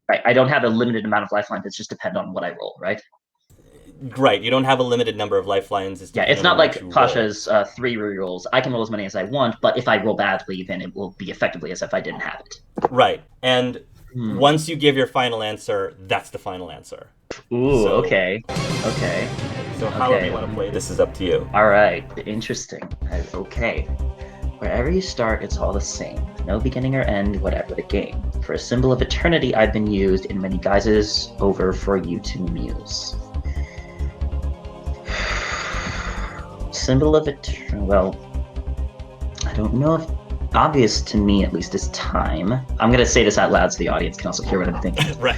Right. I don't have a limited amount of lifelines. It's just depend on what I roll, right? Right, you don't have a limited number of lifelines. It's Yeah, it's dependent not on what like you roll. Pasha's 3 rerolls. I can roll as many as I want, but if I roll badly, then it will be effectively as if I didn't have it. Right, and Hmm. once you give your final answer, that's the final answer. Ooh, So, okay. Okay. so however you Okay. want to play this is up to you. All right. Interesting. Okay. Wherever you start, it's all the same. No beginning or end, whatever the game. For a symbol of eternity, I've been used in many guises over for you to muse. Symbol of eternity. Well, I don't know if obvious to me at least is time. I'm gonna say this out loud so the audience can also hear what I'm thinking. Right,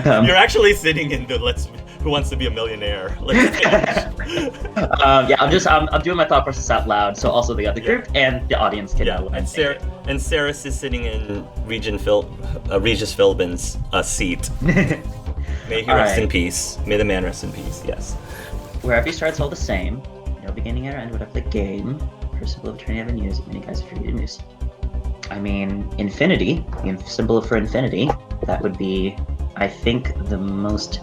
um, you're actually sitting in the Let's Who Wants to Be a Millionaire. yeah, I'm doing my thought process out loud, so also the other group and the audience can know what I'm thinking. And Saris is sitting in Regis Philbin's seat. May he rest in peace. May the man rest in peace. Yes. Wherever you start, it's all the same. No beginning or end, whatever the game. For symbol of eternity, I've been using many guys for you to use. I mean, infinity, the symbol for infinity, that would be, I think, the most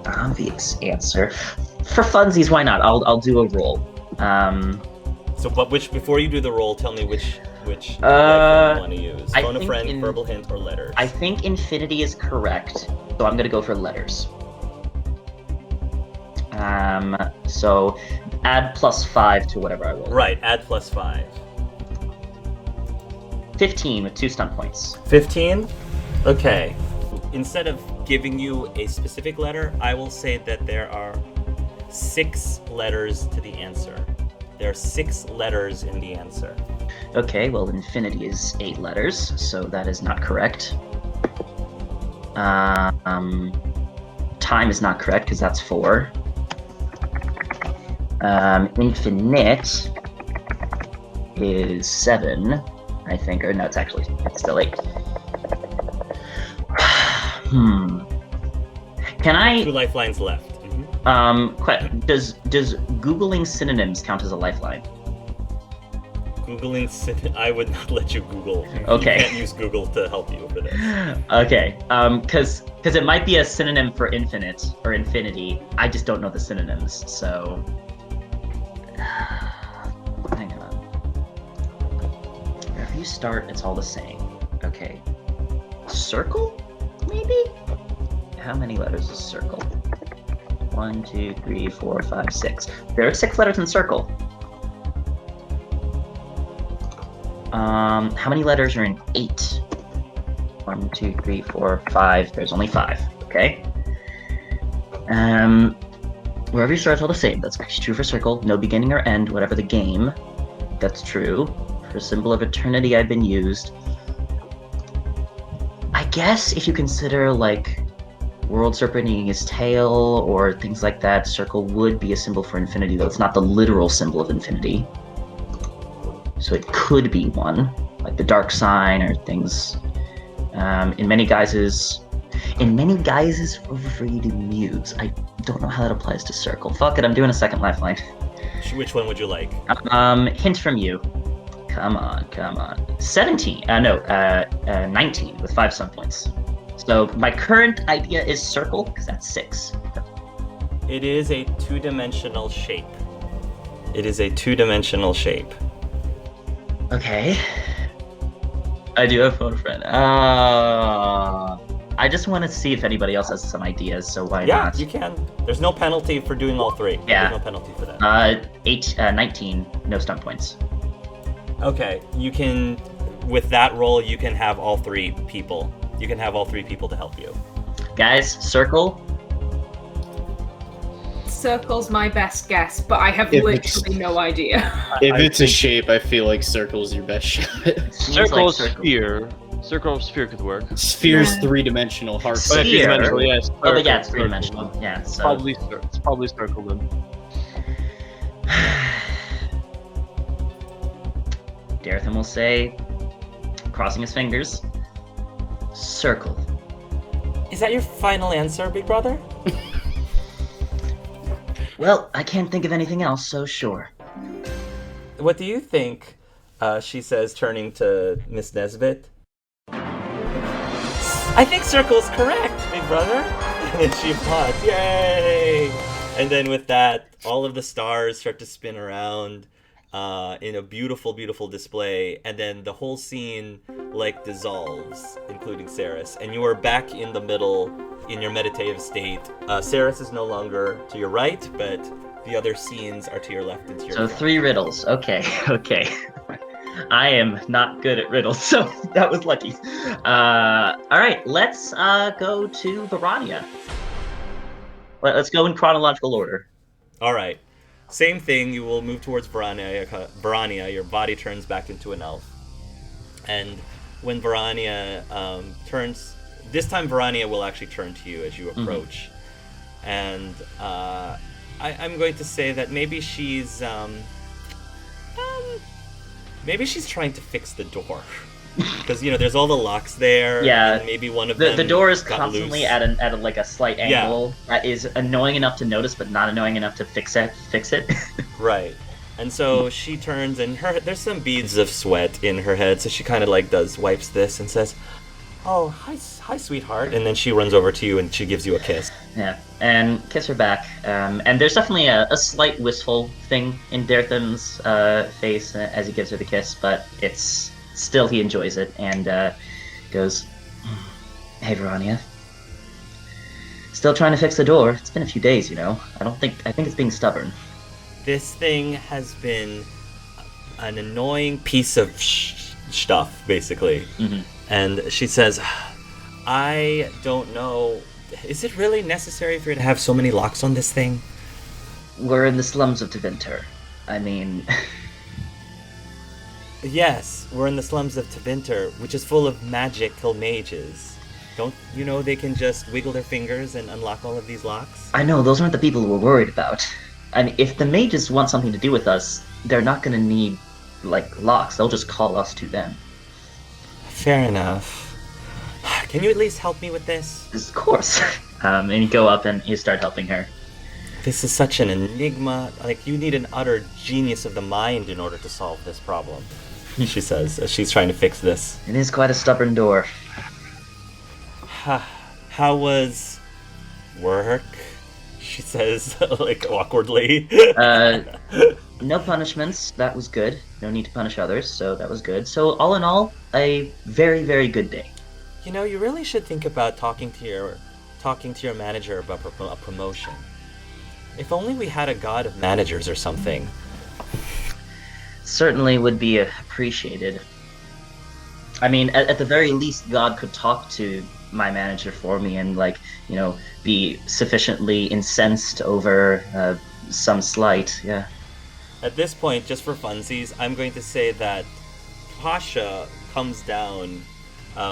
obvious answer. For funsies, why not? I'll do a roll. Before you do the roll, tell me which lifeline you want to use. Phone a friend, verbal hint, or letters. I think infinity is correct, so I'm gonna go for letters. So add +5 to whatever I roll. Right, add +5. 15 with 2 stunt points. 15? Okay. Instead of giving you a specific letter, I will say that there are 6 letters to the answer. There are 6 letters in the answer. Okay, well, infinity is 8 letters, so that is not correct. Time is not correct, because that's 4. Infinite is 7, I think. Or no, it's still 8. Can I... 2 lifelines left. Does Googling synonyms count as a lifeline? Googling I would not let you Google. Okay. You can't use Google to help you for this. Okay. Because it might be a synonym for infinite or infinity. I just don't know the synonyms, so... Hang on. Wherever you start, it's all the same. Okay. Circle? Maybe? How many letters is circle? 1, 2, 3, 4, 5, 6. There are 6 letters in circle. How many letters are in 8? 1, 2, 3, 4, 5. There's only 5. Okay. Wherever you start, it's all the same. That's true for circle. No beginning or end, whatever the game. That's true. For symbol of eternity, I've been used. I guess if you consider, like, World Serpent eating his tail or things like that, circle would be a symbol for infinity, though it's not the literal symbol of infinity. So it could be one, like the dark sign or things. In many guises for you to muse. I don't know how that applies to circle. Fuck it, I'm doing a second lifeline. Which one would you like? Hint from you. Come on. 17. 19 with 5 stunt points. So my current idea is circle, because that's 6. It is a 2-dimensional shape. Okay. I do have phone a friend. I just want to see if anybody else has some ideas, so why not? Yeah, you can. There's no penalty for doing all 3. Yeah. There's no penalty for that. 19, no stunt points. Okay, you can, with that roll, you can have all 3 people. You can have all 3 people to help you. Guys, circle. Circle's my best guess, but I have literally no idea. If it's a shape, I feel like circle's your best shot. Circle, sphere. Circle, sphere could work. Sphere's 3-dimensional. Hard. But 3-dimensional, yes. Oh, but yeah, it's 3-dimensional. Yeah, so... It's probably circle then. Daertham will say, crossing his fingers, circle. Is that your final answer, big brother? Well, I can't think of anything else, so sure. What do you think? She says, turning to Miss Nesbit. I I think circle's correct, big brother. And then she applauds. Yay! And then with that, all of the stars start to spin around in a beautiful, beautiful display. And then the whole scene like dissolves, including Saris. And you are back in the middle in your meditative state. Saris is no longer to your right, but the other scenes are to your left and to your So front. 3 riddles. Okay. I am not good at riddles, so that was lucky. All right, let's go to Virania. Let's go in chronological order. All right. Same thing. You will move towards Virania. Virania, your body turns back into an elf. And when Virania turns... This time Virania will actually turn to you as you approach. Mm-hmm. And I'm going to say that maybe she's... maybe she's trying to fix the door. Because, there's all the locks there. Yeah. And maybe one of them The door is got constantly loose. at a slight angle that is annoying enough to notice, but not annoying enough to fix it. Right. And so she turns, and there's some beads of sweat in her head, so she kind of wipes this and says, "Oh, hi, sweetheart." And then she runs over to you and she gives you a kiss. Yeah, and kiss her back. And there's definitely a slight wistful thing in Daertham's face as he gives her the kiss, but it's still he enjoys it and goes, "Hey, Virania. Still trying to fix the door. It's been a few days, I think it's being stubborn." This thing has been an annoying piece of stuff, basically. Mm-hmm. And she says, "I don't know. Is it really necessary for you to have so many locks on this thing?" We're in the slums of Tevinter. I mean... Yes, we're in the slums of Tevinter, which is full of magical mages. Don't you know they can just wiggle their fingers and unlock all of these locks? I know, those aren't the people we're worried about. I mean, if the mages want something to do with us, they're not going to need, locks. They'll just call us to them. Fair enough. Can you at least help me with this? Of course. And you go up and you start helping her. This is such an enigma. You need an utter genius of the mind in order to solve this problem, she says, as she's trying to fix this. It is quite a stubborn door. How was work? She says, awkwardly. No punishments. That was good. No need to punish others, so that was good. So all in all, a very, very good day. You really should think about talking to your manager about a promotion. If only we had a god of managers or something. Certainly would be appreciated. I mean, at the very least, God could talk to my manager for me and, be sufficiently incensed over some slight, yeah. At this point, just for funsies, I'm going to say that Pasha comes down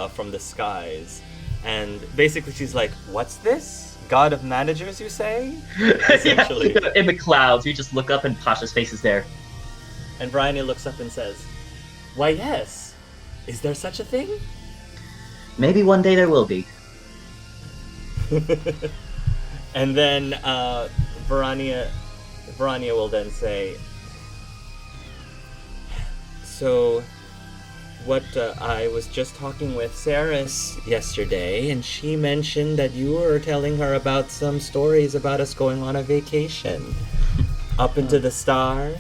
from the skies, and basically she's like, "What's this? God of managers, you say?" Essentially. Yeah, in the clouds, you just look up and Pasha's face is there. And Virania looks up and says, "Why, yes. Is there such a thing?" Maybe one day there will be. And then Virania will then say, "So, what I was just talking with Saris yesterday, and she mentioned that you were telling her about some stories about us going on a vacation up into the stars."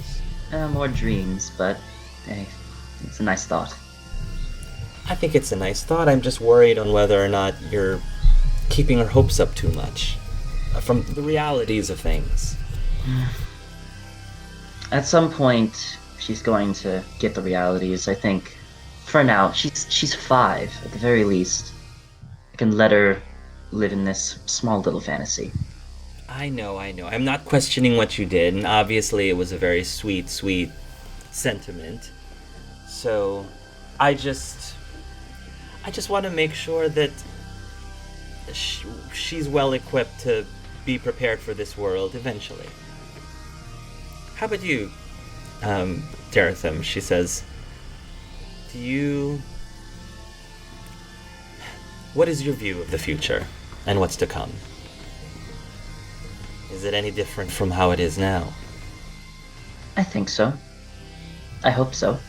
More dreams, but hey, it's a nice thought. I think it's a nice thought. I'm just worried on whether or not you're keeping her hopes up too much from the realities of things. At some point, she's going to get the realities. I think, for now, she's 5 at the very least. I can let her live in this small little fantasy. I know. I'm not questioning what you did, and obviously it was a very sweet, sweet sentiment. So, I just want to make sure that she's well equipped to be prepared for this world eventually. How about you, Daertham? She says, what is your view of the future and what's to come? Is it any different from how it is now? I think so. I hope so.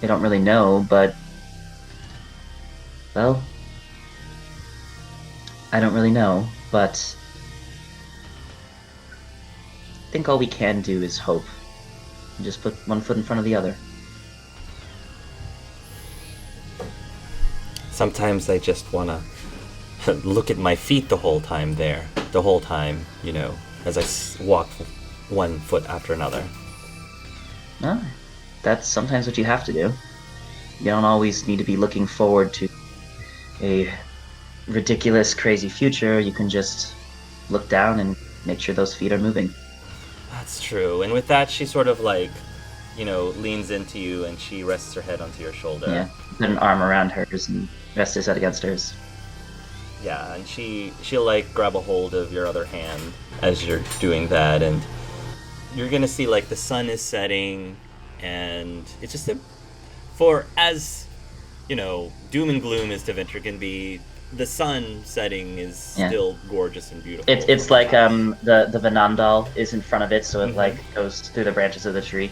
I don't really know, but... well, I don't really know, but I think all we can do is hope. And just put one foot in front of the other. Sometimes I just want to look at my feet the whole time, as I walk one foot after another. No, that's sometimes what you have to do. You don't always need to be looking forward to a ridiculous, crazy future. You can just look down and make sure those feet are moving. That's true. And with that, she sort of leans into you and she rests her head onto your shoulder. Yeah, put an arm around hers and rest his head against hers. Yeah, and she'll grab a hold of your other hand as you're doing that, and you're gonna see the sun is setting, and it's just doom and gloom as Tevinter can be, the sun setting is still gorgeous and beautiful. It's like the Vanandal is in front of it, so it goes through the branches of the tree.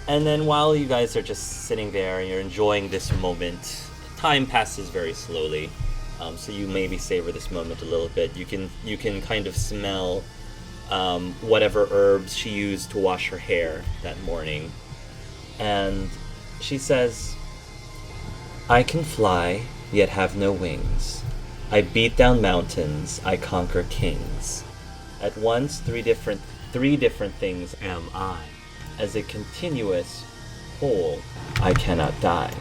And then while you guys are just sitting there and you're enjoying this moment, time passes very slowly. So you maybe savor this moment a little bit. You can kind of smell whatever herbs she used to wash her hair that morning. And she says, "I can fly, yet have no wings. I beat down mountains, I conquer kings. At once three different things am I. As a continuous whole, I cannot die."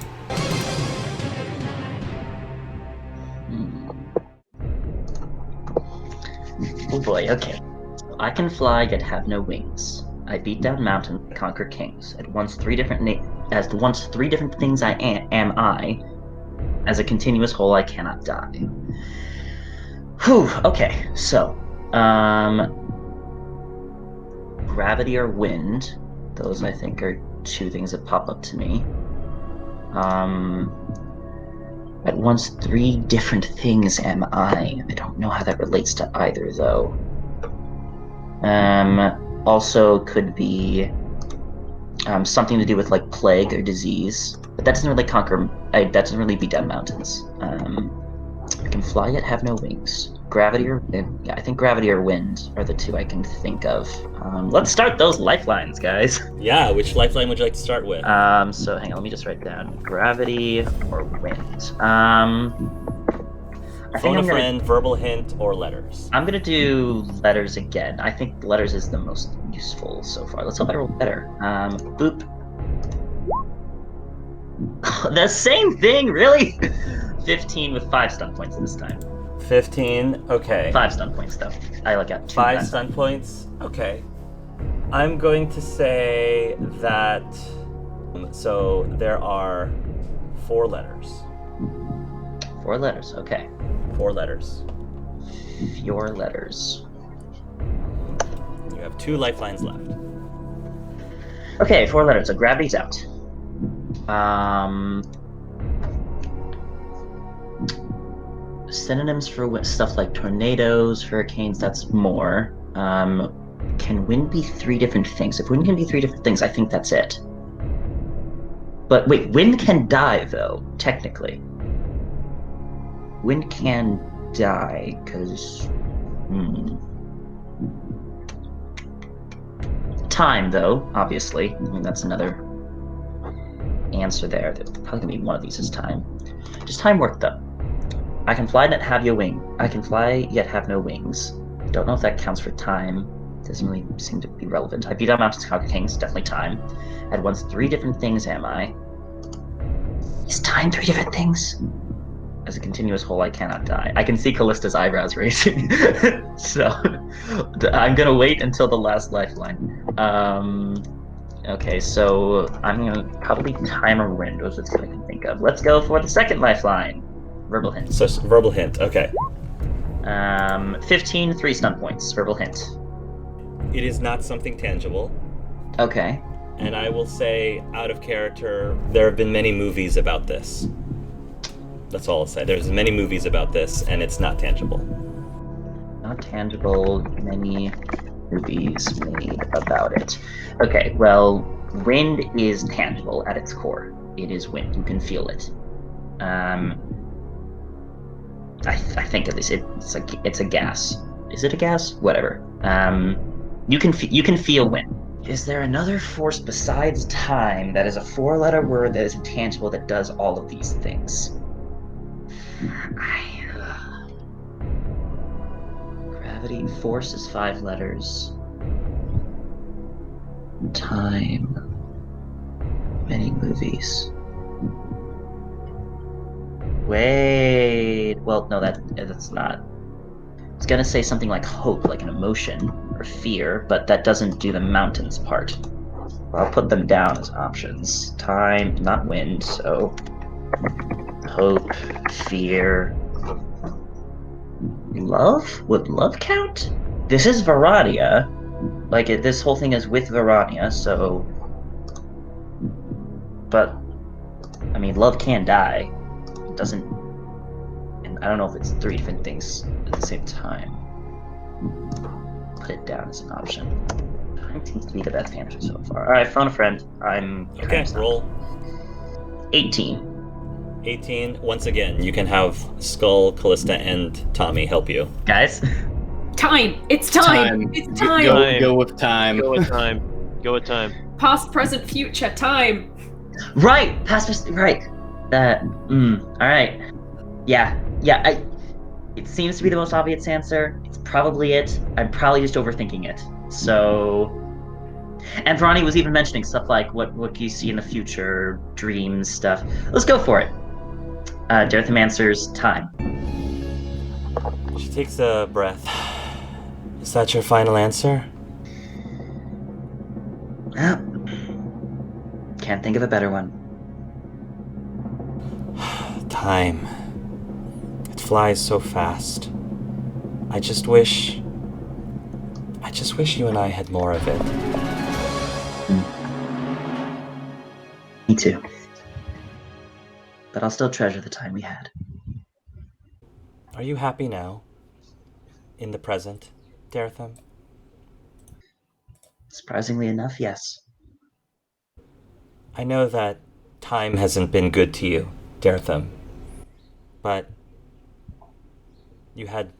Oh boy, okay. I can fly, yet have no wings. I beat down mountains, conquer kings. At once three different things I am I. As a continuous whole, I cannot die. Whew, okay, so, gravity or wind, those I think are two things that pop up to me. At once three different things am I. I don't know how that relates to either, though. Also could be something to do with plague or disease, but that doesn't really that doesn't really beat down mountains. I can fly yet have no wings. Gravity or wind? Yeah, I think gravity or wind are the two I can think of. Let's start those lifelines, guys. Yeah, which lifeline would you like to start with? So hang on, let me just write down gravity or wind. Phone a friend, verbal hint, or letters. I'm gonna do letters again. I think letters is the most useful so far. Let's hope I roll better. Boop. The same thing, really? 15 with 5 stun points this time. 15, okay. 5 stun points, though. I got 2. 5 stun points, okay. I'm going to say that... So there are 4 letters. 4 letters, okay. 4 letters. 4 letters. You have 2 lifelines left. Okay, 4 letters. So gravity's out. Synonyms for stuff like tornadoes, hurricanes, that's more. Can wind be 3 different things? If wind can be 3 different things, I think that's it. But wait, wind can die, though, technically. Wind can die, because... Time, though, obviously. I mean, that's another answer there. There's probably going to be one of these is time. Does time work, though? I can fly yet have no wings. Don't know if that counts for time. Doesn't really seem to be relevant. I beat out mountains, conquer kings, definitely time. At once 3 different things am I. Is time 3 different things? As a continuous whole, I cannot die. I can see Callista's eyebrows raising. So, I'm gonna wait until the last lifeline. Okay, so I'm gonna probably time a wind, was what I can think of. Let's go for the second lifeline. Verbal hint. So, verbal hint, okay. 15, 3 stun points. Verbal hint. It is not something tangible. Okay. And I will say, out of character, there have been many movies about this. That's all I'll say. There's many movies about this, and it's not tangible. Not tangible, many movies made about it. Okay, well, wind is tangible at its core. It is wind. You can feel it. I think at least it's a gas. Is it a gas? Whatever. You can feel wind. Is there another force besides time that is a 4-letter word that is intangible that does all of these things? Gravity and force is 5 letters. Time. Many movies. Wait. Well, no, that's not. I was gonna say something like hope, like an emotion or fear, but that doesn't do the mountains part. I'll put them down as options. Time, not wind, so hope, fear, love? Would love count? This is Virania. Like, this whole thing is with Virania, so... But, I mean, love can die. It doesn't... And I don't know if it's 3 different things at the same time. Put it down as an option. Time seems to be the best answer so far. Alright, phone a friend. I'm... Okay, roll. 18. 18. Once again, you can have Skull, Callista, and Tommy help you. Guys? Time! It's time! It's time! Go with time. Go with time. Go with time. Past, present, future, time! Right! Right. Alright. Yeah, it seems to be the most obvious answer. It's probably it. I'm probably just overthinking it. So... And Virania was even mentioning stuff like what you see in the future, dreams, stuff. Let's go for it. Daertham answers time. She takes a breath. Is that your final answer? Well, can't think of a better one. Time. It flies so fast. I just wish you and I had more of it. Me too. But I'll still treasure the time we had. Are you happy now? In the present, Daertham? Surprisingly enough, yes. I know that time hasn't been good to you, Daertham. But you had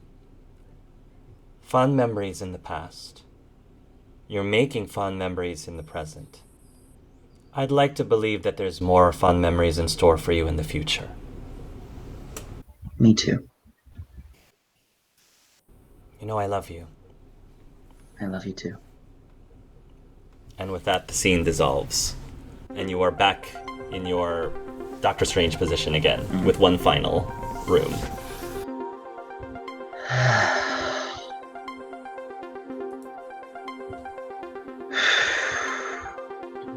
fond memories in the past. You're making fond memories in the present. I'd like to believe that there's more fond memories in store for you in the future. Me too. You know I love you. I love you too. And with that, the scene dissolves. And you are back in your Doctor Strange position again, with one final room.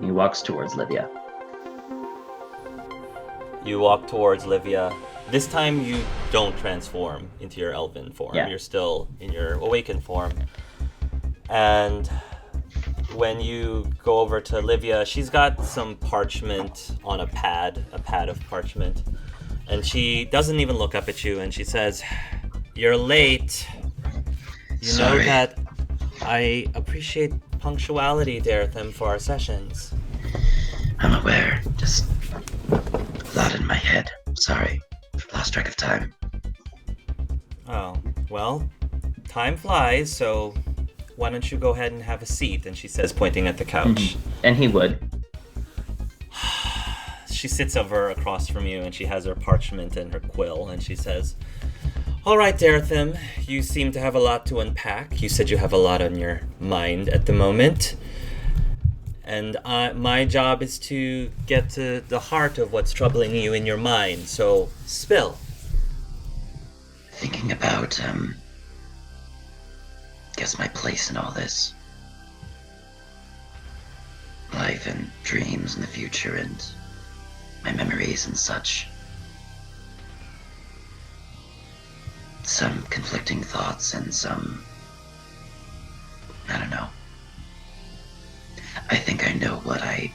He walks towards Livia. You walk towards Livia. This time you don't transform into your elven form. Yeah. You're still in your awakened form. And when you go over to Livia, she's got some parchment on a pad of parchment. And she doesn't even look up at you, and she says, "You're late. You know that I appreciate punctuality, Daertham, for our sessions." I'm aware. Just a lot in my head. Sorry. I've lost track of time. Oh, well, time flies, so why don't you go ahead and have a seat? And she says, pointing at the couch. And he would. She sits over across from you, and she has her parchment and her quill, and she says, "All right, Daertham, you seem to have a lot to unpack. You said you have a lot on your mind at the moment. And my job is to get to the heart of what's troubling you in your mind, so spill." Thinking about, guess my place in all this. Life and dreams in the future and my memories and such. Some conflicting thoughts and some... I don't know. I think I know what I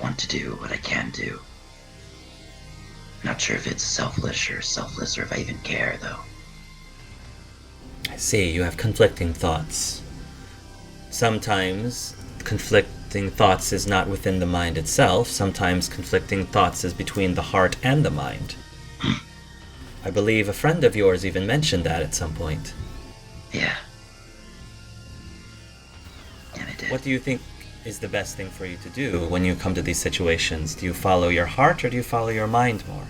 want to do, what I can do. Not sure if it's selfish or if I even care, though. I see, you have conflicting thoughts. Sometimes conflicting thoughts is not within the mind itself. Sometimes conflicting thoughts is between the heart and the mind. I believe a friend of yours even mentioned that at some point. Yeah. Yeah, they did. What do you think is the best thing for you to do when you come to these situations? Do you follow your heart or do you follow your mind more?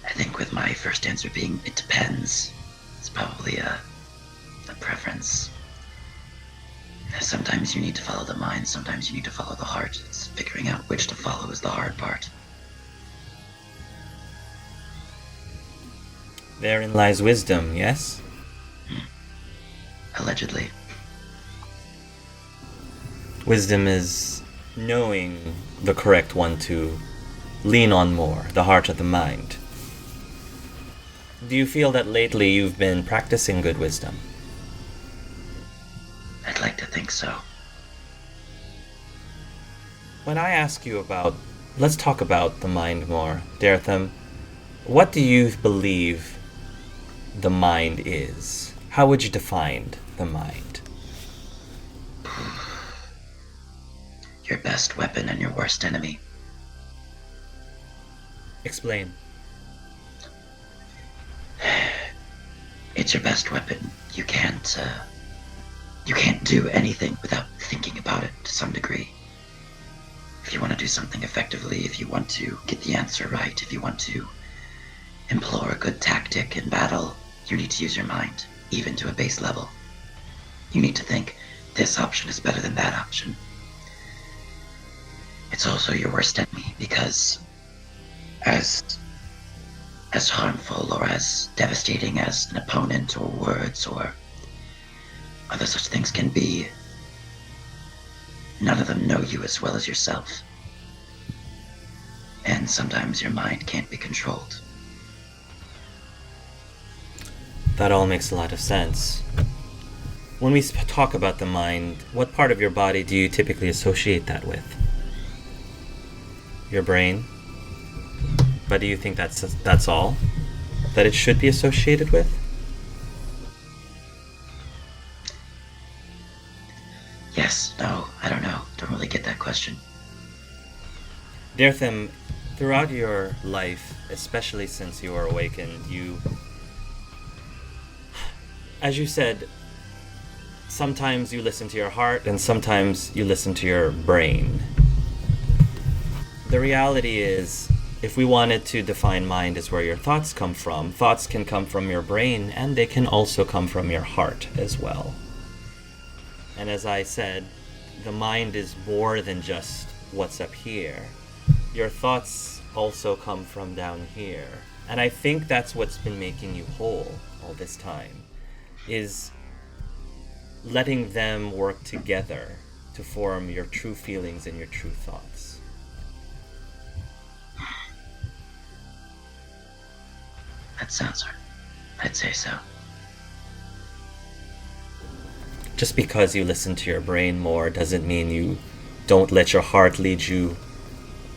I think with my first answer being it depends, it's probably a preference. Sometimes you need to follow the mind, sometimes you need to follow the heart. It's figuring out which to follow is the hard part. Therein lies wisdom, yes? Allegedly. Wisdom is knowing the correct one to lean on more, the heart or the mind. Do you feel that lately you've been practicing good wisdom? I'd like to think so. When I ask you about, let's talk about the mind more, Daertham. What do you believe the mind is? How would you define the mind? Your best weapon and your worst enemy. Explain. It's your best weapon. You can't do anything without thinking about it to some degree. If you want to do something effectively, if you want to get the answer right, if you want to employ a good tactic in battle, you need to use your mind, even to a base level. You need to think, this option is better than that option. It's also your worst enemy, because as harmful or as devastating as an opponent or words or other such things can be, none of them know you as well as yourself. And sometimes your mind can't be controlled. That all makes a lot of sense. When we talk about the mind, what part of your body do you typically associate that with? Your brain? But do you think that's all that it should be associated with? Yes, no, I don't know. Don't really get that question. Daertham, throughout your life, especially since you were awakened, as you said, sometimes you listen to your heart and sometimes you listen to your brain. The reality is, if we wanted to define mind as where your thoughts come from, thoughts can come from your brain and they can also come from your heart as well. And as I said, the mind is more than just what's up here. Your thoughts also come from down here. And I think that's what's been making you whole all this time, is letting them work together to form your true feelings and your true thoughts. That sounds right. I'd say so. Just because you listen to your brain more doesn't mean you don't let your heart lead you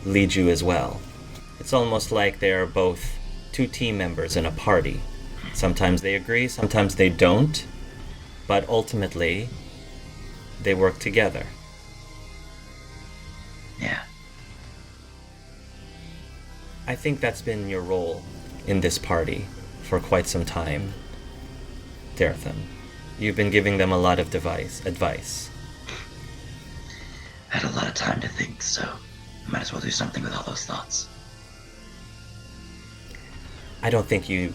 as well. It's almost like they're both two team members in a party. Sometimes they agree, sometimes they don't, but ultimately they work together. Yeah. I think that's been your role in this party for quite some time, Daertham. You've been giving them a lot of advice. I had a lot of time to think, so I might as well do something with all those thoughts. I don't think you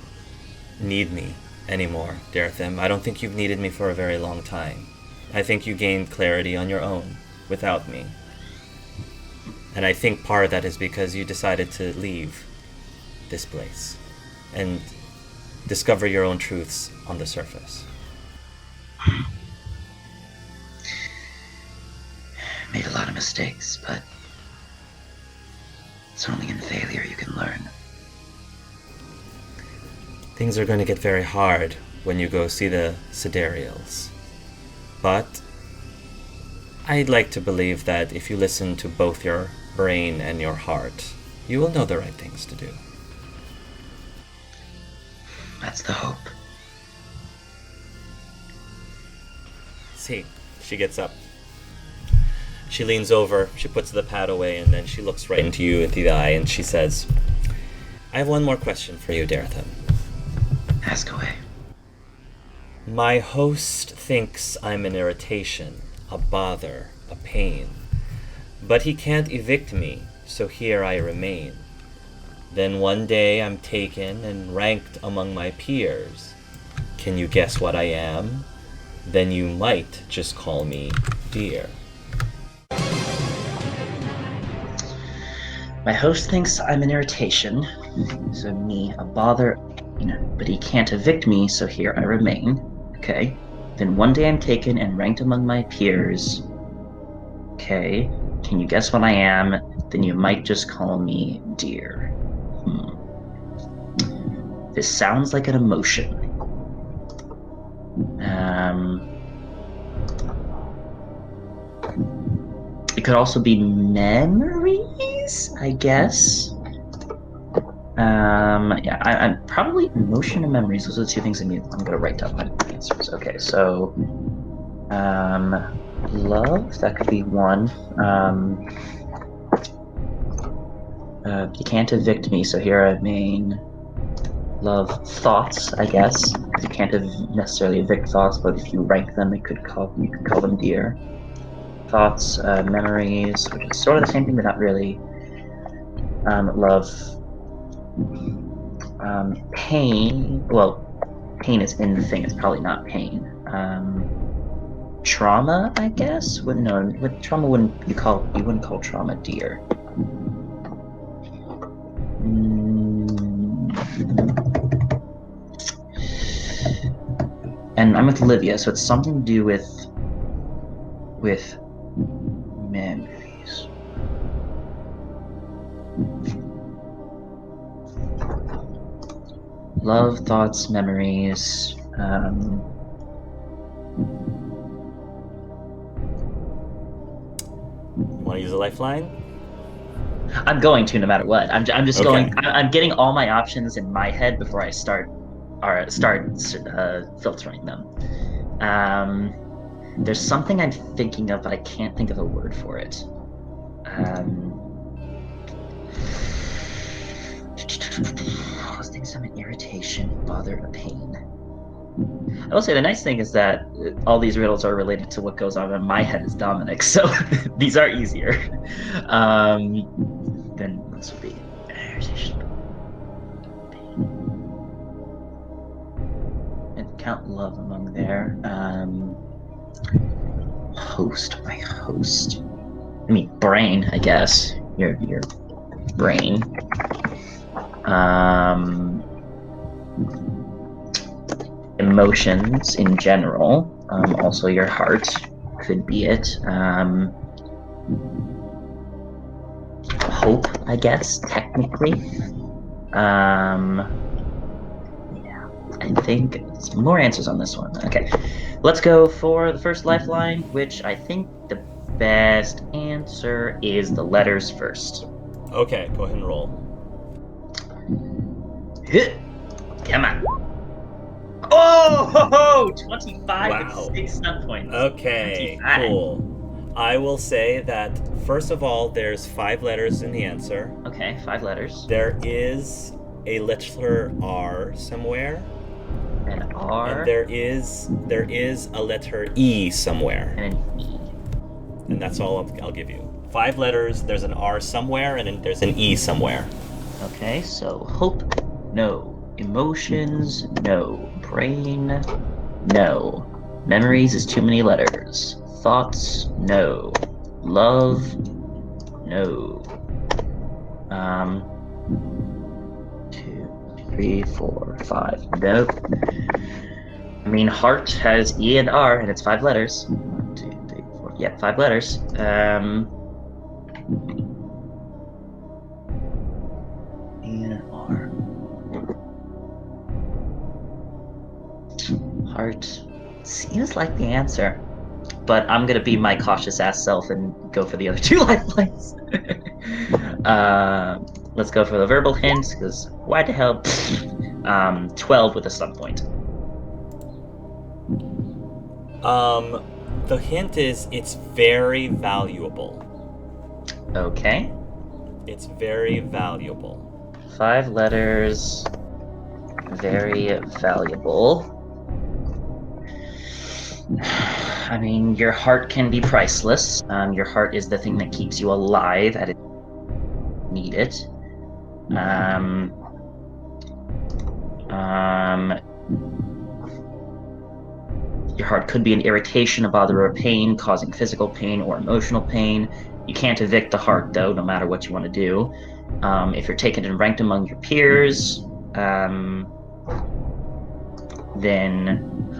need me anymore, Daertham. I don't think you've needed me for a very long time. I think you gained clarity on your own, without me. And I think part of that is because you decided to leave this place and discover your own truths on the surface. Made a lot of mistakes, but it's only in failure you can learn. Things are going to get very hard when you go see the Sidereals. But I'd like to believe that if you listen to both your brain and your heart, you will know the right things to do. That's the hope. See, she gets up. She leans over, she puts the pad away, and then she looks right into you, into the eye, and she says, I have one more question for you, Daertham. Ask away. My host thinks I'm an irritation, a bother, a pain. But he can't evict me, so here I remain. Then one day I'm taken and ranked among my peers. Can you guess what I am? Then you might just call me dear. My host thinks I'm an irritation, so me, a bother, but he can't evict me, so here I remain. Okay. Then one day I'm taken and ranked among my peers. Okay. Can you guess what I am? Then you might just call me dear. This sounds like an emotion. It could also be memories, I guess. I'm probably emotion and memories. Those are the two things I'm going to write down my answers. Okay, so love, that could be one. You can't evict me, so here I mean love. Thoughts, I guess. You can't necessarily evict thoughts, but if you rank them, you could call them dear. Thoughts, memories, which is sort of the same thing, but not really. Love. Pain. Well, pain is in the thing. It's probably not pain. Trauma, I guess. Trauma wouldn't you wouldn't call trauma dear. And I'm with Olivia, so it's something to do with memories. Love, thoughts, memories. Want to use a lifeline? I'm going to, no matter what. I'm just Okay. going. I'm getting all my options in my head before I start filtering them. There's something I'm thinking of, but I can't think of a word for it. Those things I'm an irritation, bother, a pain. I will say the nice thing is that all these riddles are related to what goes on in my head as Dominic, so these are easier. Then this would be irritation, pain. And count love among there. Host, my host. I mean, brain, I guess. Your brain. Emotions in general. Also your heart could be it. Hope, I guess, technically. Yeah, I think it's more answers on this one. Okay, let's go for the first lifeline, which I think the best answer is the letters first. Okay, go ahead and roll. Come on. Oh, 25 Wow. with 6 stun points. Okay, 25. cool. I will say that, first of all, there's 5 letters in the answer. Okay, 5 letters. There is a letter R somewhere. An R. And there is a letter E somewhere. And an E. And that's all I'll give you. 5 letters, there's an R somewhere, and then there's an E somewhere. Okay, so hope, no. Emotions, no. Brain, no. Memories is too many letters. Thoughts, no. Love, no. 2, 3, 4, 5. Nope. I mean, heart has E and R, and it's 5 letters. 1, 2, 3, 4. Yeah, 5 letters. E and R. Heart seems like the answer, but I'm gonna be my cautious ass self and go for the other 2 lifelines. Let's go for the verbal hints, because why the hell? 12 with a stun point. The hint is it's very valuable. Okay. It's very valuable. 5 letters. Very valuable. I mean, your heart can be priceless. Your heart is the thing that keeps you alive at it. Need it. Your heart could be an irritation, a bother, or a pain, causing physical pain or emotional pain. You can't evict the heart, though, no matter what you want to do. If you're taken and ranked among your peers, then...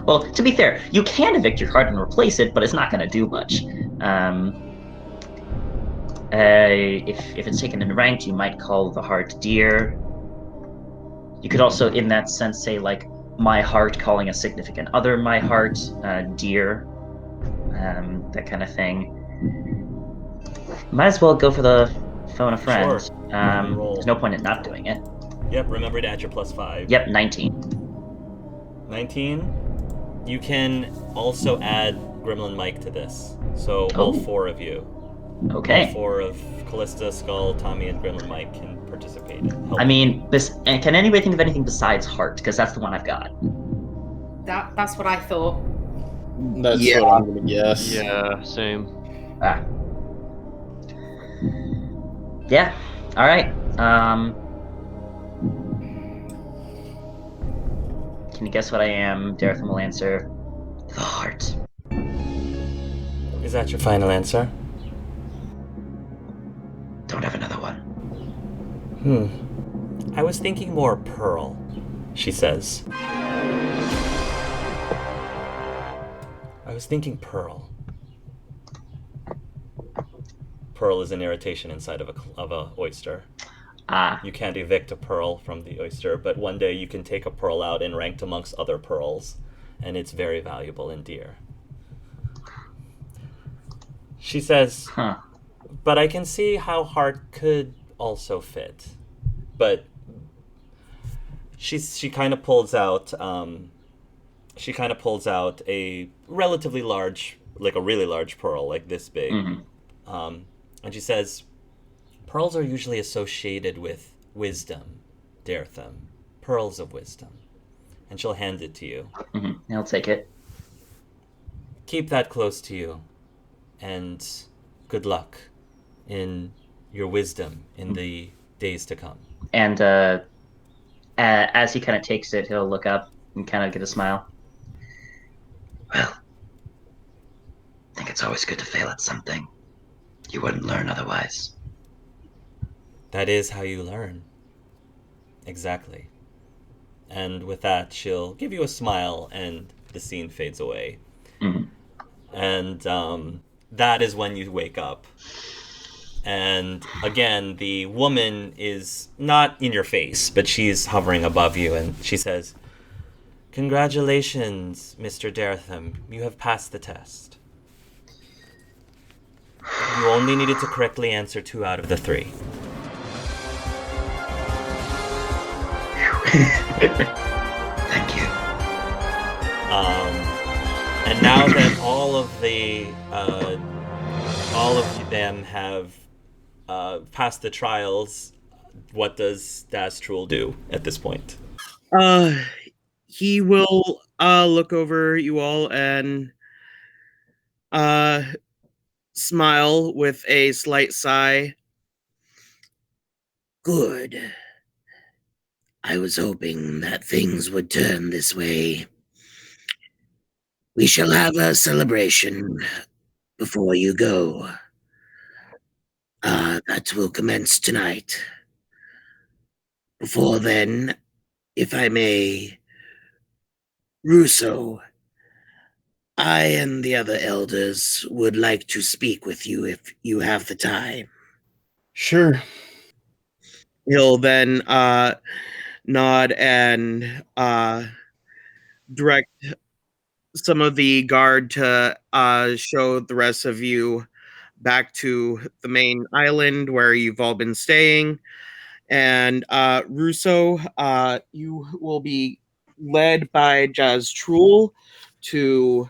Well, to be fair, you can evict your heart and replace it, but it's not going to do much. If it's taken and ranked, you might call the heart dear. You could also, in that sense, say, like, my heart, calling a significant other my heart, dear, that kind of thing. Might as well go for the phone a friend. Sure. There's no point in not doing it. Yep, remember to add your +5. Yep, 19. 19. You can also add Gremlin Mike to this. So all 4 of you. Okay. All 4 of Callista, Skull, Tommy, and Gremlin Mike can participate. I mean, and can anybody think of anything besides heart? Because that's the one I've got. That's what I thought. That's what I'm gonna guess. Yeah, same. Yeah. All right. Can you guess what I am? Daertham will answer. The heart. Is that your final answer? Don't have another one. I was thinking more pearl, she says. I was thinking pearl. Pearl is an irritation inside of a oyster. You can't evict a pearl from the oyster, but one day you can take a pearl out and ranked amongst other pearls, and it's very valuable and dear. She says, but I can see how heart could also fit. But she kind of pulls out a relatively large, like a really large pearl, like this big. And she says, pearls are usually associated with wisdom, Daertham. Pearls of wisdom. And she'll hand it to you. I'll take it. Keep that close to you. And good luck in your wisdom in the days to come. And as he kind of takes it, he'll look up and kind of get a smile. Well, I think it's always good to fail at something. You wouldn't learn otherwise. That is how you learn. Exactly. And with that, she'll give you a smile, and the scene fades away. And that is when you wake up. And again, the woman is not in your face, but she's hovering above you, and she says, "Congratulations, Mr. Daertham. You have passed the test. You only needed to correctly answer 2 out of the 3. Thank you. And now that all of them have passed the trials, what does Dastrul do at this point? He will look over you all and smile with a slight sigh. Good. I was hoping that things would turn this way. We shall have a celebration before you go. That will commence tonight. Before then, if I may, Russo, I and the other elders would like to speak with you if you have the time. Sure. He'll then nod and direct some of the guard to show the rest of you back to the main island where you've all been staying. And Russo, you will be led by Dastrul to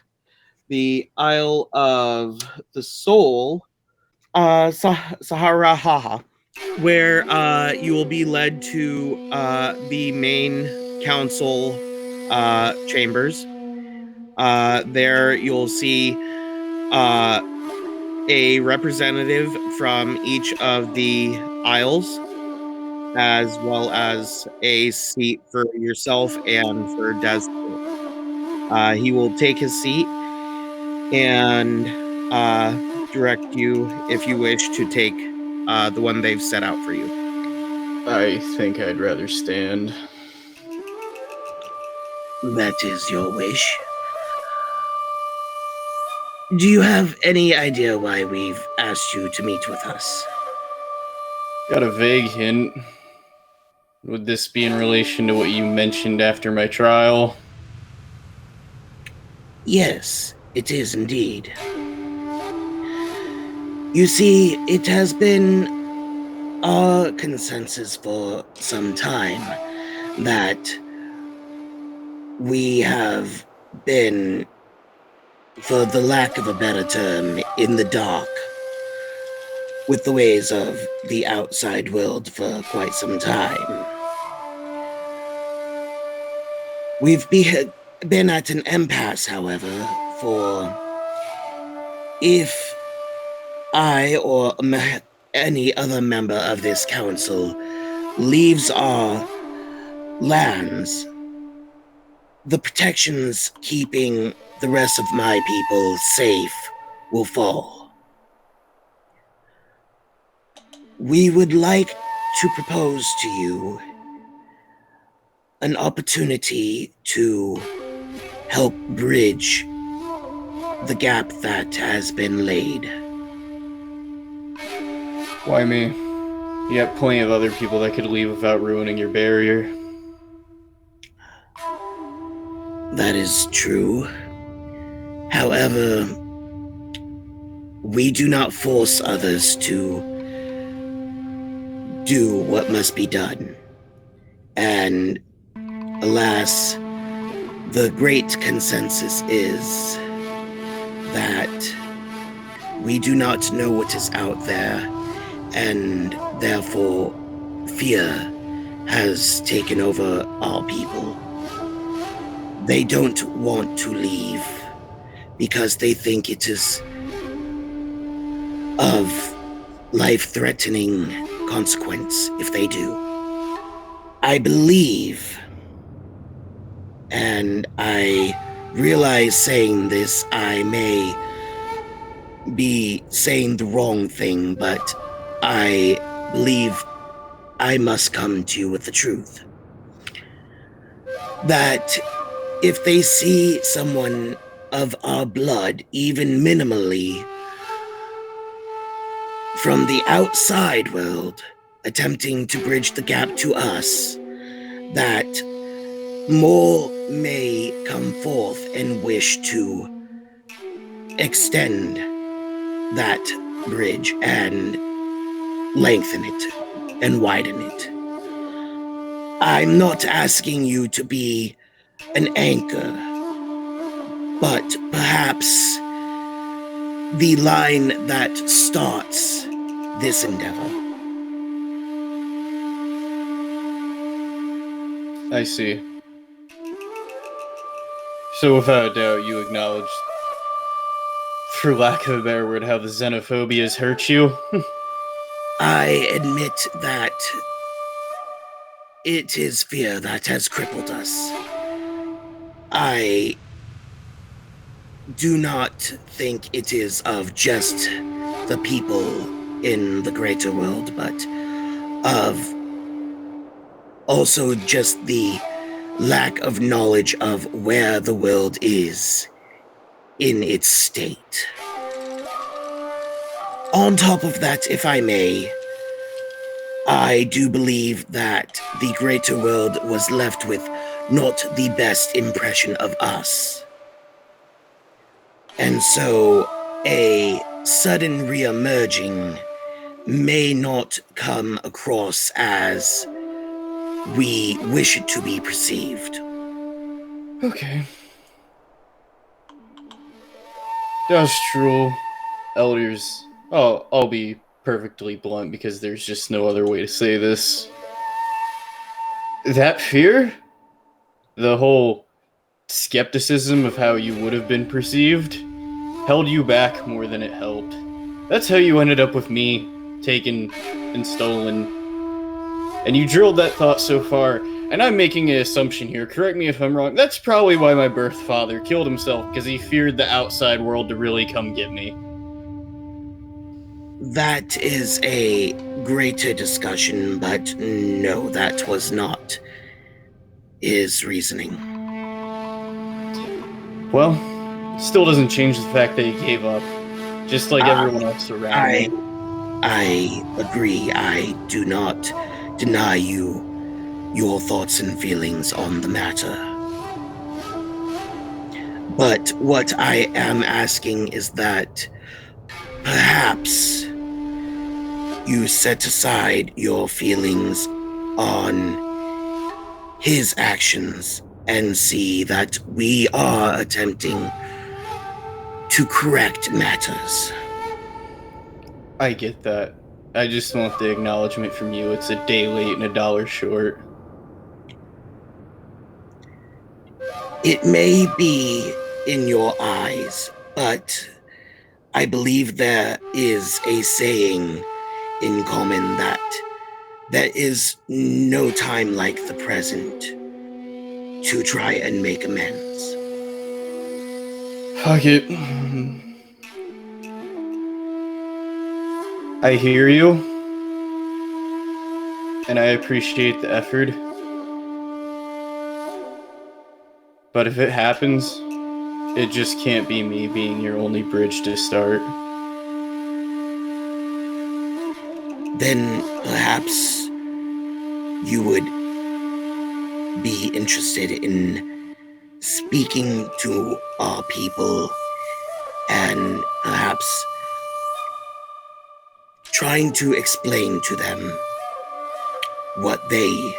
the Isle of the Soul, Saharahaha, where you will be led to the main council chambers. There you'll see a representative from each of the isles, as well as a seat for yourself and for Des. He will take his seat and direct you, if you wish, to take the one they've set out for you. I think I'd rather stand. That is your wish. Do you have any idea why we've asked you to meet with us? Got a vague hint. Would this be in relation to what you mentioned after my trial? Yes, it is indeed. You see, it has been our consensus for some time that we have been, for the lack of a better term, in the dark with the ways of the outside world for quite some time. We've been at an impasse, however, for if I or any other member of this council leaves our lands, the protections keeping the rest of my people safe will fall. We would like to propose to you an opportunity to help bridge the gap that has been laid. Why me? You got plenty of other people that could leave without ruining your barrier. That is true. However, we do not force others to do what must be done. And alas, the great consensus is that we do not know what is out there, and therefore fear has taken over our people. They don't want to leave because they think it is of life-threatening consequence if they do. I believe, and I realize saying this, I may be saying the wrong thing, but I believe I must come to you with the truth. That if they see someone of our blood, even minimally, from the outside world, attempting to bridge the gap to us, that more may come forth and wish to extend that bridge and lengthen it and widen it. I'm not asking you to be an anchor, but perhaps the line that starts this endeavor. I see. So without a doubt, you acknowledge, for lack of a better word, how the xenophobia has hurt you? I admit that it is fear that has crippled us. I do not think it is of just the people in the greater world, but of also just the lack of knowledge of where the world is in its state. On top of that, if I may, I do believe that the greater world was left with not the best impression of us. And so a sudden re-emerging may not come across as we wish it to be perceived. Okay. That's true. Elders. Oh, I'll be perfectly blunt because there's just no other way to say this. That fear? The whole skepticism of how you would have been perceived held you back more than it helped. That's how you ended up with me, taken and stolen. And you drilled that thought so far, and I'm making an assumption here, correct me if I'm wrong, that's probably why my birth father killed himself, because he feared the outside world to really come get me. That is a greater discussion, but no, that was not his reasoning. Well, still doesn't change the fact that he gave up, just like everyone else around me. I agree. I do not deny you your thoughts and feelings on the matter. But what I am asking is that perhaps you set aside your feelings on his actions and see that we are attempting to correct matters. I get that. I just want the acknowledgement from you. It's a day late and $1 short. It may be in your eyes, but I believe there is a saying in common that there is no time like the present to try and make amends. Fuck it. I hear you, and I appreciate the effort. But if it happens, it just can't be me being your only bridge to start. Then perhaps you would be interested in speaking to our people and perhaps trying to explain to them what they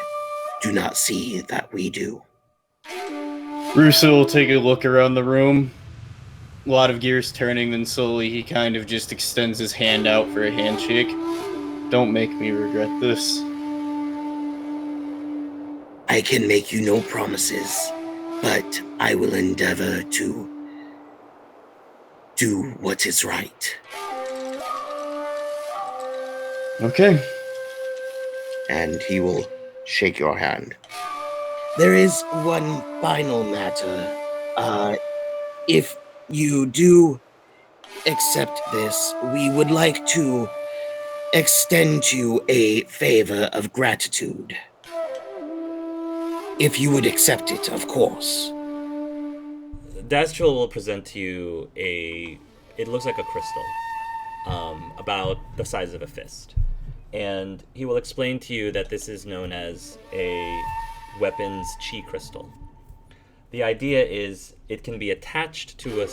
do not see that we do. Russo will take a look around the room. A lot of gears turning, then slowly he kind of just extends his hand out for a handshake. Don't make me regret this. I can make you no promises, but I will endeavor to do what is right. Okay. And he will shake your hand. There is one final matter. If you do accept this, we would like to extend you a favor of gratitude. If you would accept it, of course. Dastrel will present to you it looks like a crystal, about the size of a fist. And he will explain to you that this is known as a weapon's chi crystal. The idea is it can be attached to a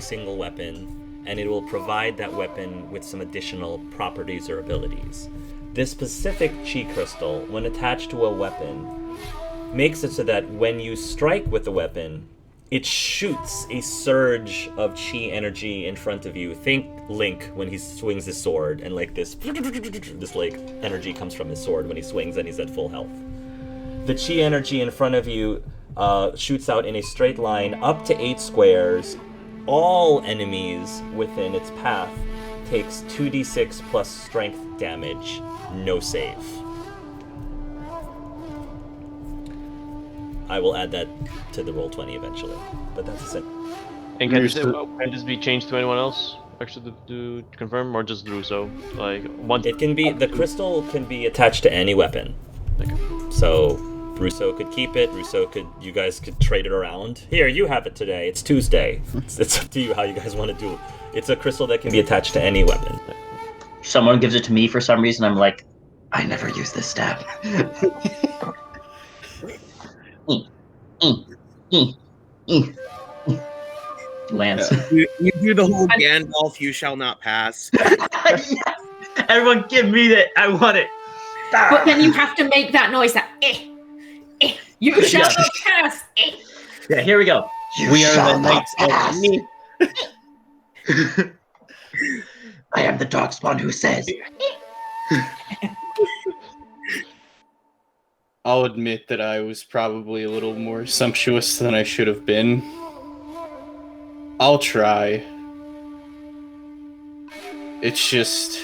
single weapon, and it will provide that weapon with some additional properties or abilities. This specific chi crystal, when attached to a weapon, makes it so that when you strike with the weapon, it shoots a surge of chi energy in front of you. Think Link when he swings his sword, and like this like energy comes from his sword when he swings and he's at full health. The chi energy in front of you shoots out in a straight line up to 8 squares. All enemies within its path takes 2d6 plus strength damage, no save. I will add that to the roll20 eventually, but that's it. And can this be changed to anyone else? Actually, to confirm, or just Druso? Like one. It can be the crystal can be attached to any weapon. Okay. So Russo could keep it. You guys could trade it around. Here, you have it today. It's Tuesday. It's up to you how you guys want to do it. It's a crystal that can be attached to any weapon. Someone gives it to me for some reason. I'm like, I never use this stab. Lance. You do the whole Gandalf, you shall not pass. Yes! Everyone give me that. I want it. But then you have to make that noise that you shall not pass. Yeah, here we go. We are the knights of me. I am the Darkspawn who says. I'll admit that I was probably a little more sumptuous than I should have been. I'll try. It's just...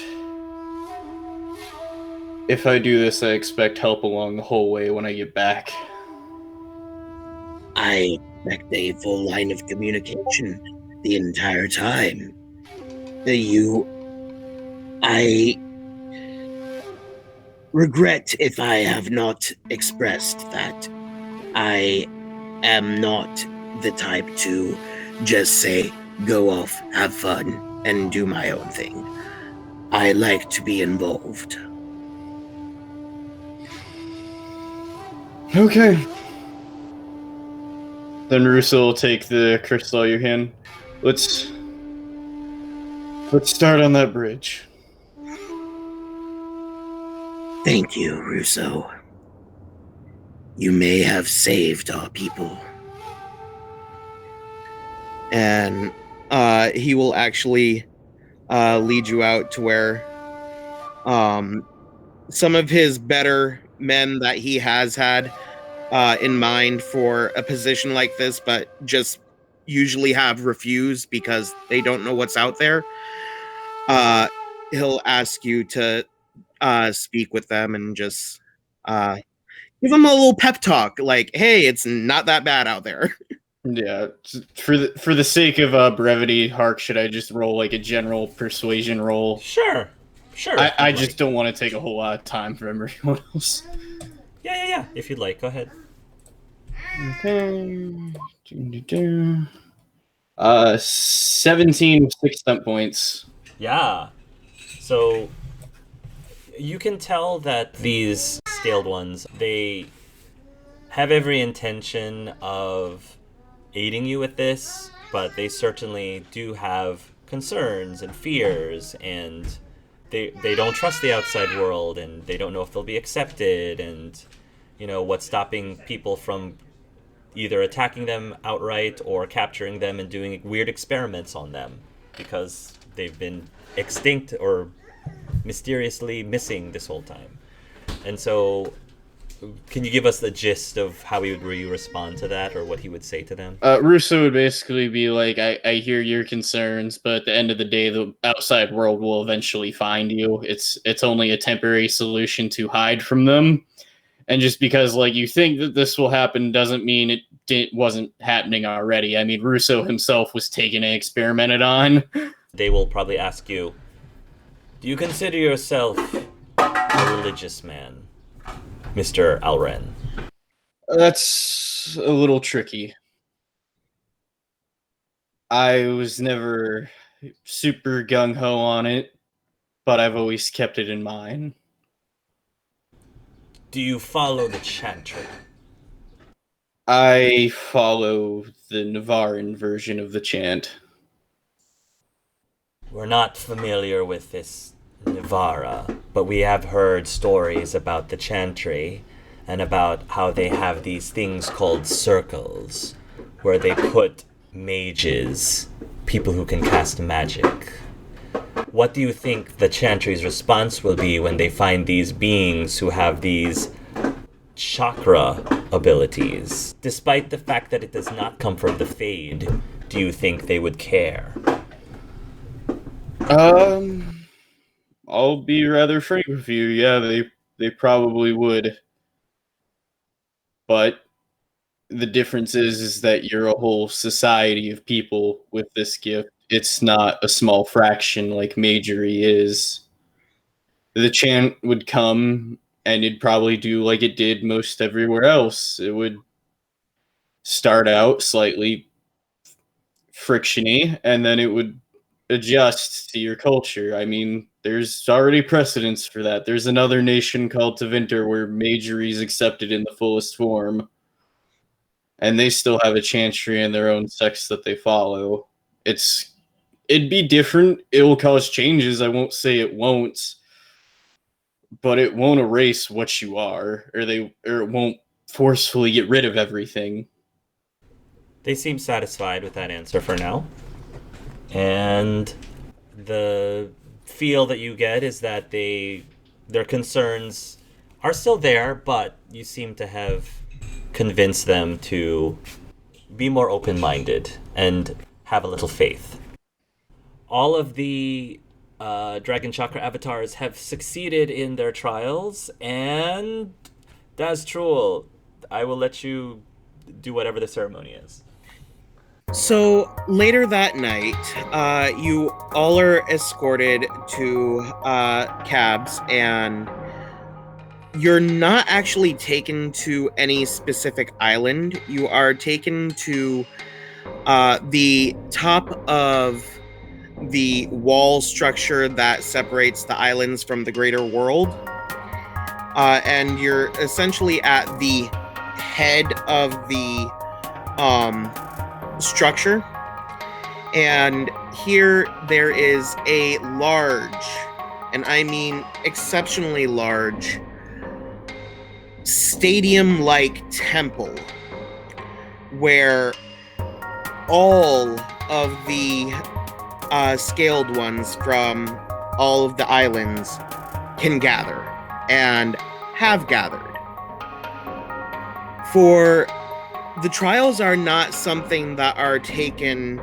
if I do this, I expect help along the whole way when I get back. I expect a full line of communication the entire time. I regret if I have not expressed that I am not the type to just say, go off, have fun, and do my own thing. I like to be involved. Okay. Then Russo will take the crystal out of your hand. Let's start on that bridge. Thank you, Russo. You may have saved our people. And he will actually lead you out to where some of his better men that he has had in mind for a position like this, but just usually have refused because they don't know what's out there. He'll ask you to speak with them and just give them a little pep talk, like, "Hey, it's not that bad out there." Yeah, for the sake of brevity, Hark, should I just roll like a general persuasion roll? Sure. I just don't want to take a whole lot of time from everyone else. Yeah. If you'd like, go ahead. Okay. 17 6 stunt points. Yeah. So you can tell that these scaled ones, they have every intention of aiding you with this, but they certainly do have concerns and fears, and they don't trust the outside world, and they don't know if they'll be accepted, and what's stopping people from either attacking them outright or capturing them and doing weird experiments on them because they've been extinct or mysteriously missing this whole time. And so can you give us the gist of how he would respond to that, or what he would say to them? Russo would basically be like, I hear your concerns, but at the end of the day, the outside world will eventually find you. It's only a temporary solution to hide from them. And just because you think that this will happen doesn't mean it wasn't happening already. I mean, Russo himself was taken and experimented on. They will probably ask you, do you consider yourself a religious man, Mr. Alren? That's a little tricky. I was never super gung-ho on it, but I've always kept it in mind. Do you follow the chantry? I follow the Navaran version of the chant. We're not familiar with this Navara, but we have heard stories about the chantry and about how they have these things called circles, where they put mages, people who can cast magic. What do you think the chantry's response will be when they find these beings who have these chakra abilities? Despite the fact that it does not come from the Fade, do you think they would care? I'll be rather frank with you. Yeah, they probably would. But the difference is that you're a whole society of people with this gift. It's not a small fraction like Majory is. The chant would come, and it'd probably do like it did most everywhere else. It would start out slightly frictiony, and then it would adjust to your culture. I mean, there's already precedence for that. There's another nation called Tevinter where Majory is accepted in the fullest form, and they still have a chantry in their own sects that they follow. It'd be different. It will cause changes. I won't say it won't, but it won't erase what you are, or it won't forcefully get rid of everything. They seem satisfied with that answer for now. And the feel that you get is that their concerns are still there, but you seem to have convinced them to be more open-minded and have a little faith. All of the Dragon Chakra avatars have succeeded in their trials, and Daztrul, I will let you do whatever the ceremony is. So later that night, you all are escorted to cabs, and you're not actually taken to any specific island. You are taken to the top of the wall structure that separates the islands from the greater world. And you're essentially at the head of the structure. And here there is a large, and I mean exceptionally large, stadium-like temple where all of the scaled ones from all of the islands can gather and have gathered. For the trials are not something that are taken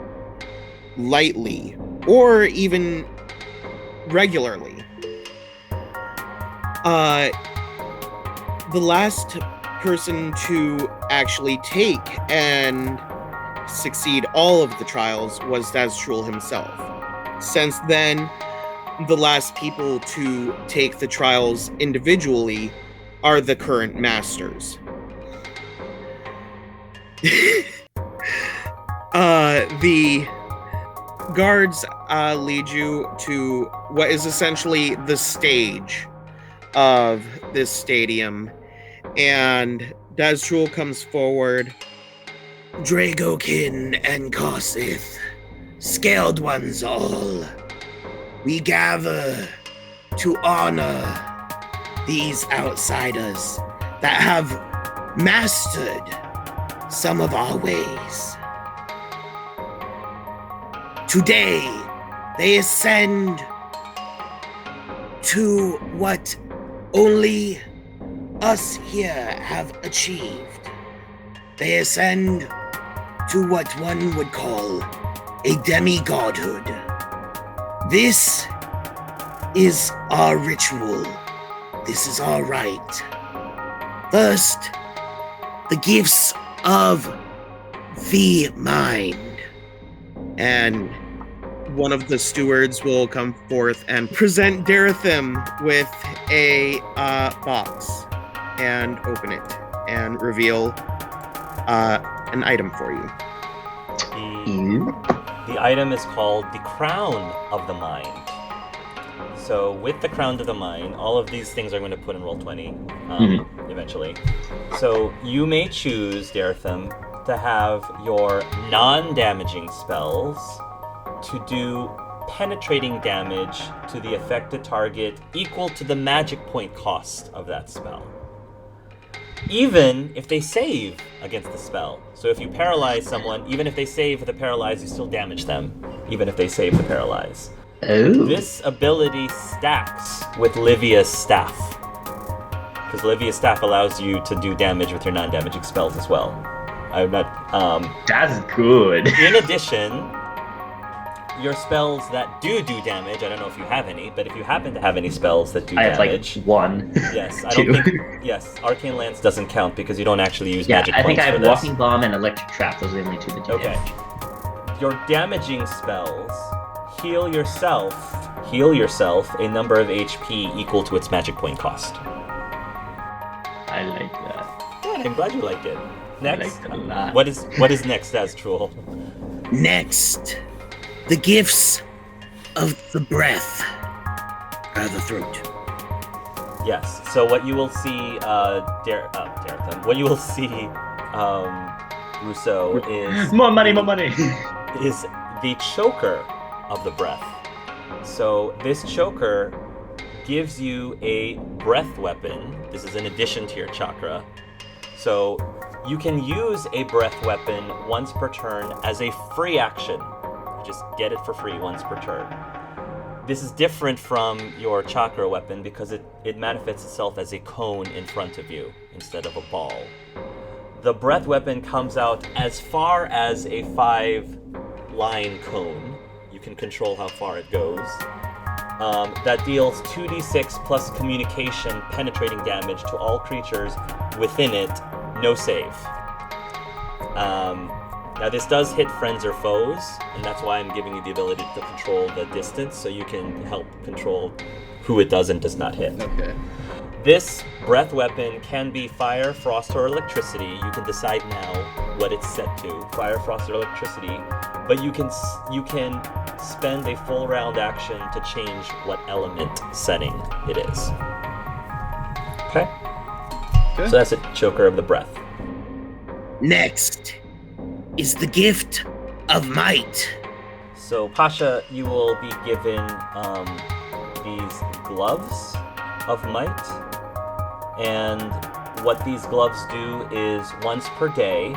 lightly or even regularly. The last person to actually take and succeed all of the trials was Daztrul himself. Since then, the last people to take the trials individually are the current masters. The guards lead you to what is essentially the stage of this stadium, and Daztrul comes forward. Dragokin and Kossith, scaled ones all, we gather to honor these outsiders that have mastered some of our ways. Today, they ascend to what only us here have achieved. They ascend to what one would call a demigodhood. This is our ritual. This is our rite. First, the gifts of the mind. And one of the stewards will come forth and present Daertham with a box and open it and reveal an item for you. The item is called the Crown of the Mind. So with the Crown of the Mind, all of these things are going to put in Roll20 eventually. So you may choose, Daertham, to have your non-damaging spells to do penetrating damage to the affected target equal to the magic point cost of that spell. Even if they save against the spell. So if you paralyze someone, even if they save the paralyze, you still damage them, even if they save the paralyze. Oh. This ability stacks with Livia's staff, because Livia's staff allows you to do damage with your non-damaging spells as well. I'm not. That's good. In addition, your spells that do damage, I don't know if you have any, but if you happen to have any spells that do I have damage... like one. Yes, I Two. don't think... Yes, Arcane Lance doesn't count because you don't actually use Yeah, magic I think points I for have this. Walking Bomb and Electric Trap. Those are the only two that do Okay. damage. Your damaging spells heal yourself a number of HP equal to its magic point cost. I like that. Good, I'm glad you liked it. Next, I like it a lot. what is next, Daztrul? Next, the gifts of the breath, or the throat. Yes. So what you will see, Daertham, what you will see, Rousseau, is More money, more money. is the choker of the breath. So this choker gives you a breath weapon. This is in addition to your chakra. So you can use a breath weapon once per turn as a free action, which just get it for free once per turn. This is different from your chakra weapon because it manifests itself as a cone in front of you instead of a ball. The breath weapon comes out as far as a 5-line cone. You can control how far it goes. That deals 2d6 plus communication penetrating damage to all creatures within it, no save. Now this does hit friends or foes, and that's why I'm giving you the ability to control the distance, so you can help control who it does and does not hit. Okay. This breath weapon can be fire, frost, or electricity. You can decide now what it's set to, fire, frost, or electricity, but you can spend a full round action to change what element setting it is. Okay? So that's a choker of the breath. Next is the gift of might. So, Pasha, you will be given these gloves of might. And what these gloves do is once per day,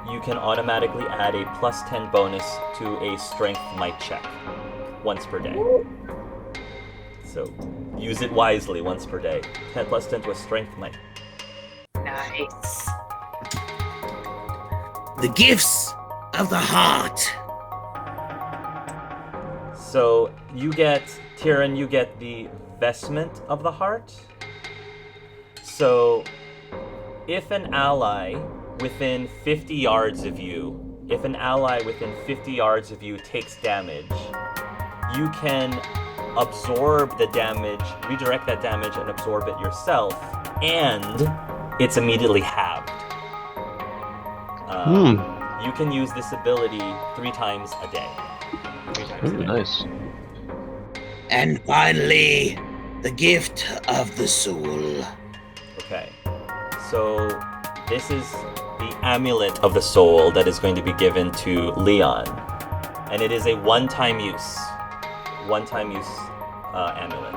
you can automatically add a plus 10 bonus to a strength might check. Once per day. So, use it wisely once per day. 10 plus 10 to a strength might. Nice. The gifts of the heart. So Tyrion, you get the vestment of the heart. So if an ally within 50 yards of you takes damage, you can absorb the damage, redirect that damage and absorb it yourself, and it's immediately halved. You can use this ability 3 times a day. 3 times a day. Nice. And finally, the gift of the soul. Okay. So this is the amulet of the soul that is going to be given to Leon. And it is a one-time use amulet.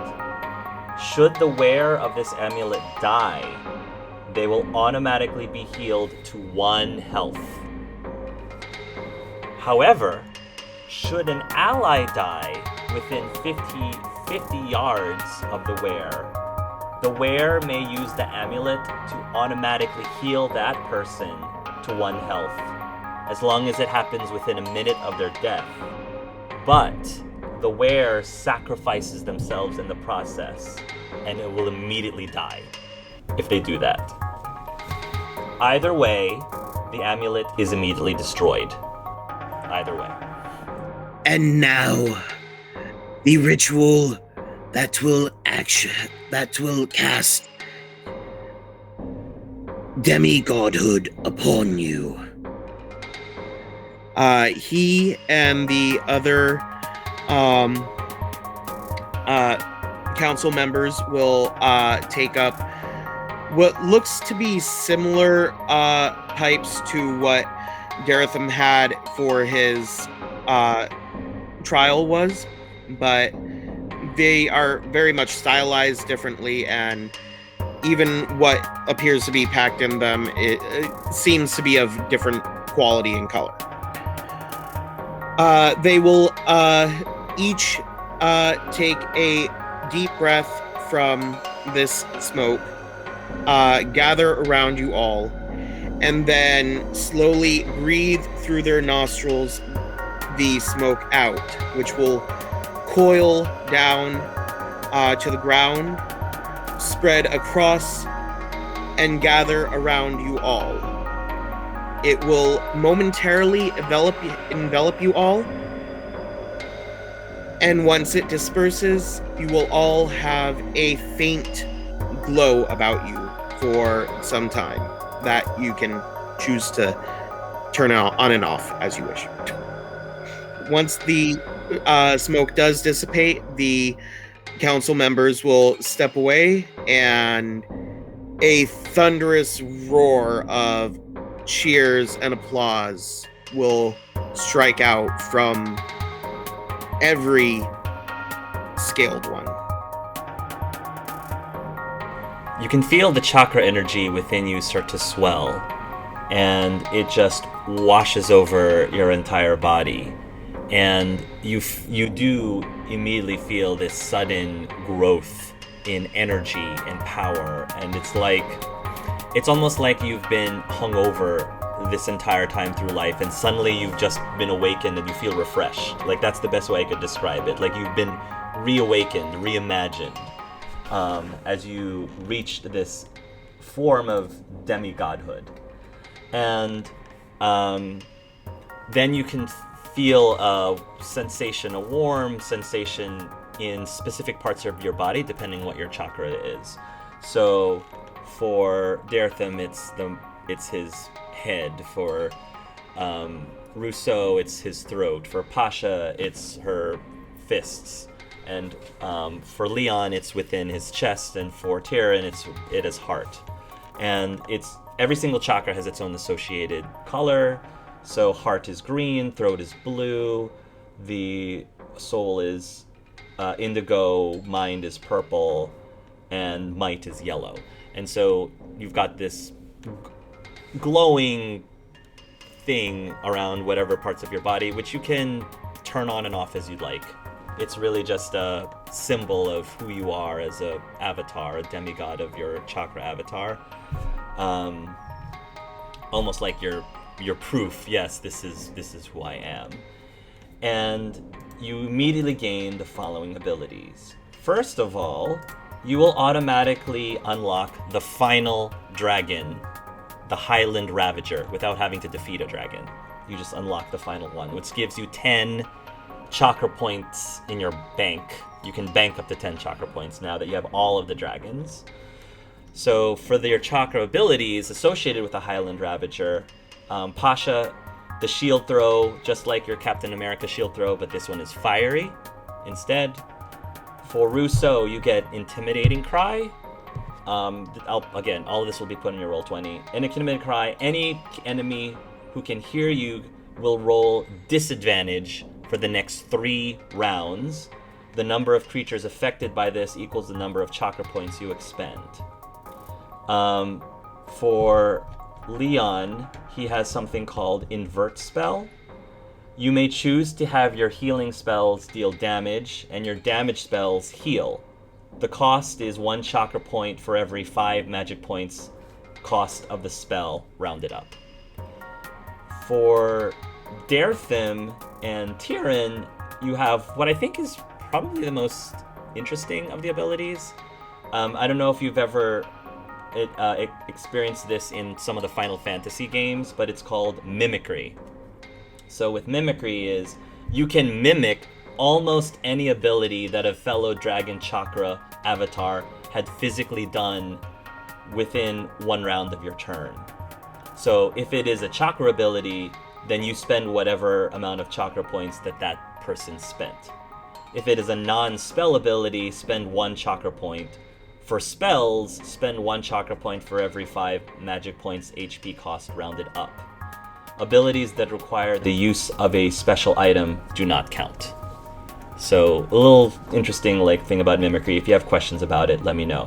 Should the wearer of this amulet die, they will automatically be healed to 1 health. However, should an ally die within 50 yards of the wearer may use the amulet to automatically heal that person to 1 health, as long as it happens within a minute of their death. But the wearer sacrifices themselves in the process, and it will immediately die if they do that. Either way, the amulet is immediately destroyed. Either way. And now, the ritual that will cast demigodhood upon you. He and the other council members will take up what looks to be similar pipes to what Daertham had for his trial was, but they are very much stylized differently, and even what appears to be packed in them, it seems to be of different quality and color. They will each take a deep breath from this smoke, gather around you all, and then slowly breathe through their nostrils the smoke out, which will coil down to the ground, spread across, and gather around you all. It will momentarily envelop you all, and once it disperses, you will all have a faint glow about you for some time that you can choose to turn on and off as you wish. Once the smoke does dissipate, the council members will step away, and a thunderous roar of cheers and applause will strike out from every scaled one. You can feel the chakra energy within you start to swell, and it just washes over your entire body. and you do immediately feel this sudden growth in energy and power, and it's almost like you've been hungover this entire time through life, and suddenly you've just been awakened and you feel refreshed. Like, that's the best way I could describe it. Like, you've been reawakened, reimagined, as you reached this form of demigodhood. And then you can feel a sensation, a warm sensation in specific parts of your body, depending what your chakra is. So for Daertham, it's his head. For Rousseau, it's his throat. For Pasha, it's her fists. And for Leon, it's within his chest. And for Tyrion, it is heart. And every single chakra has its own associated color. So heart is green, throat is blue, the soul is indigo, mind is purple, and might is yellow. And so you've got this glowing thing around whatever parts of your body, which you can turn on and off as you'd like. It's really just a symbol of who you are as a avatar, a demigod of your chakra avatar. Almost like your proof, yes, this is who I am. And you immediately gain the following abilities. First of all, you will automatically unlock the final dragon, the Highland Ravager, without having to defeat a dragon. You just unlock the final one, which gives you 10 chakra points in your bank. You can bank up to 10 chakra points now that you have all of the dragons. So for your chakra abilities associated with the Highland Ravager, Pasha, the shield throw, just like your Captain America shield throw, but this one is fiery instead. For Rousseau, you get Intimidating Cry. Again, all of this will be put in your Roll20. In Intimidating Cry, any enemy who can hear you will roll disadvantage for the next 3 rounds. The number of creatures affected by this equals the number of chakra points you expend. For Leon, he has something called Invert Spell. You may choose to have your healing spells deal damage, and your damage spells heal. The cost is 1 chakra point for every 5 magic points cost of the spell, rounded up. For Daertham and Tyrion, you have what I think is probably the most interesting of the abilities. I don't know if you've ever experienced this in some of the Final Fantasy games, but it's called Mimicry. So with Mimicry is you can mimic almost any ability that a fellow Dragon Chakra avatar had physically done within 1 round of your turn. So if it is a chakra ability, then you spend whatever amount of chakra points that person spent. If it is a non-spell ability, spend 1 chakra point. For spells, spend 1 chakra point for every 5 magic points HP cost rounded up. Abilities that require the use of a special item do not count. So a little interesting thing about Mimicry. If you have questions about it, let me know.